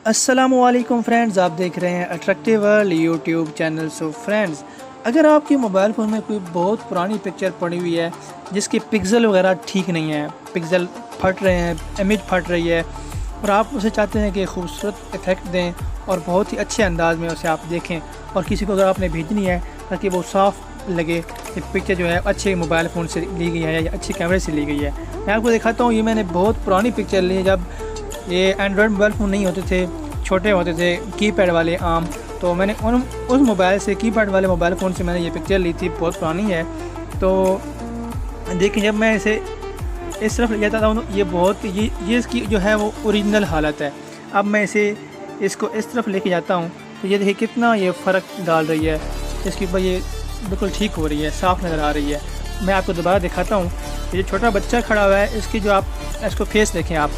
अस्सलामुअलैकुम फ्रेंड्स, आप देख रहे हैं attractive world YouTube channel. So friends, अगर आपके मोबाइल फ़ोन में कोई बहुत पुरानी पिक्चर पड़ी हुई है जिसके पिक्सल वगैरह ठीक नहीं है, पिक्सल फट रहे हैं, इमेज फट रही है और आप उसे चाहते हैं कि खूबसूरत इफ़ेक्ट दें और बहुत ही अच्छे अंदाज में उसे आप देखें और किसी को अगर आपने भेजनी है ताकि वो साफ़ लगे कि पिक्चर जो है अच्छे मोबाइल फ़ोन से ली गई है या अच्छे कैमरे से ली गई है। मैं आपको दिखाता हूँ, ये मैंने बहुत पुरानी पिक्चर ली है जब ये एंड्रॉयड मोबाइल फ़ोन नहीं होते थे, छोटे होते थे कीपैड वाले आम। तो मैंने उस मोबाइल से, कीपैड वाले मोबाइल फ़ोन से मैंने ये पिक्चर ली थी, बहुत पुरानी है। तो देखिए, जब मैं इसे इस तरफ ले जाता हूँ तो ये इसकी जो है वो ओरिजिनल हालत है। अब मैं इसको इस तरफ लेके जाता हूँ तो ये देखिए कितना ये फ़र्क डाल रही है, इसके ऊपर ये बिल्कुल ठीक हो रही है, साफ़ नज़र आ रही है। मैं आपको दोबारा दिखाता हूँ। ये छोटा बच्चा खड़ा हुआ है, इसकी जो आप इसको फेस देखें, आप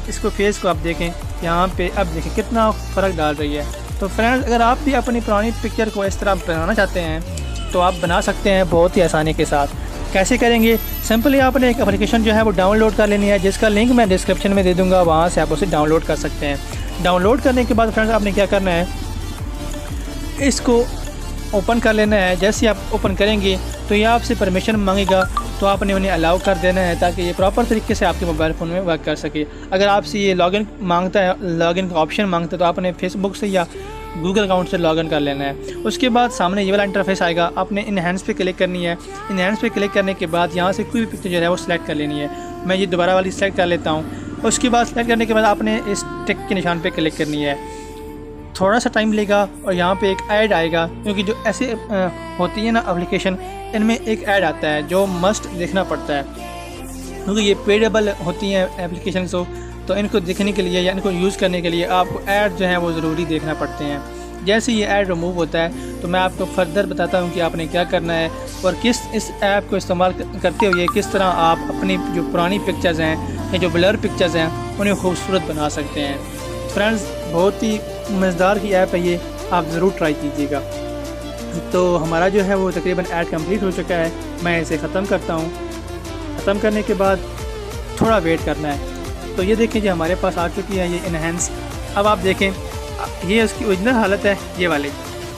इसको फेस को आप देखें यहाँ पे, अब देखें कितना फ़र्क डाल रही है। तो फ्रेंड्स, अगर आप भी अपनी पुरानी पिक्चर को इस तरह बनाना चाहते हैं तो आप बना सकते हैं बहुत ही आसानी के साथ। कैसे करेंगे? सिंपली आपने एक एप्लीकेशन जो है वो डाउनलोड कर लेनी है, जिसका लिंक मैं डिस्क्रिप्शन में दे दूँगा, वहाँ से आप उसे डाउनलोड कर सकते हैं। डाउनलोड करने के बाद फ्रेंड्स, आपने क्या करना है, इसको ओपन कर लेना है। जैसे आप ओपन करेंगे तो ये आपसे परमिशन मांगेगा, तो आपने उन्हें अलाउ कर देना है ताकि ये प्रॉपर तरीके से आपके मोबाइल फ़ोन में वर्क कर सके। अगर आपसे ये लॉगिन मांगता है, लॉगिन का ऑप्शन मांगता है, तो आपने फेसबुक से या गूगल अकाउंट से लॉगिन कर लेना है। उसके बाद सामने ये वाला इंटरफेस आएगा, आपने इनहेंस पे क्लिक करनी है। इनहेंस पे क्लिक करने के बाद यहाँ से कोई भी पिक्चर जो है वो सिलेक्ट कर लेनी है। मैं ये दोबारा वाली सेलेक्ट कर लेता हूँ। उसके बाद सेलेक्ट करने के बाद आपने इस टिक के निशान पर क्लिक करनी है। थोड़ा सा टाइम लेगा और यहाँ पे एक ऐड आएगा, क्योंकि जो ऐसे होती है ना एप्लीकेशन, इनमें एक ऐड आता है जो मस्ट देखना पड़ता है, क्योंकि ये पेडेबल होती हैं एप्लीकेशन। तो इनको देखने के लिए या इनको यूज़ करने के लिए आपको ऐड जो है वो ज़रूरी देखना पड़ते हैं। जैसे ये ऐड रिमूव होता है तो मैं आपको फर्दर बताता हूँ कि आपने क्या करना है और किस इस ऐप को इस्तेमाल करते हुए किस तरह आप अपनी जो पुरानी पिक्चर्स हैं या जो ब्लर पिक्चर्स हैं उन्हें खूबसूरत बना सकते हैं। फ्रेंड्स, बहुत ही मज़ेदार की ऐप है ये, आप ज़रूर ट्राई कीजिएगा। तो हमारा जो है वो तकरीबन ऐड कंप्लीट हो चुका है। मैं इसे ख़त्म करता हूँ। ख़त्म करने के बाद थोड़ा वेट करना है। तो ये देखें जी, हमारे पास आ चुकी है ये इनहेंस। अब आप देखें, ये उसकी ओरिजिनल हालत है ये वाली।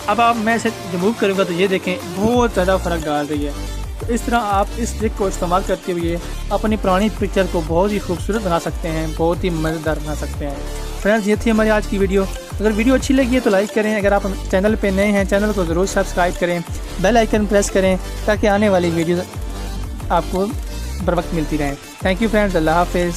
अब मैं इसे रिमूव करूँगा तो ये देखें बहुत ज़्यादा फ़र्क डाल रही है। तो इस तरह आप इस ट्रिक को इस्तेमाल करते हुए अपनी पुरानी पिक्चर को बहुत ही खूबसूरत बना सकते हैं, बहुत ही मज़ेदार बना सकते हैं। फ्रेंड्स, ये थी हमारी आज की वीडियो। अगर वीडियो अच्छी लगी है तो लाइक करें। अगर आप चैनल पे नए हैं, चैनल को ज़रूर सब्सक्राइब करें, बेल आइकन प्रेस करें ताकि आने वाली वीडियो आपको बर वक्त मिलती रहें। थैंक यू फ्रेंड्स, अल्लाह हाफिज़।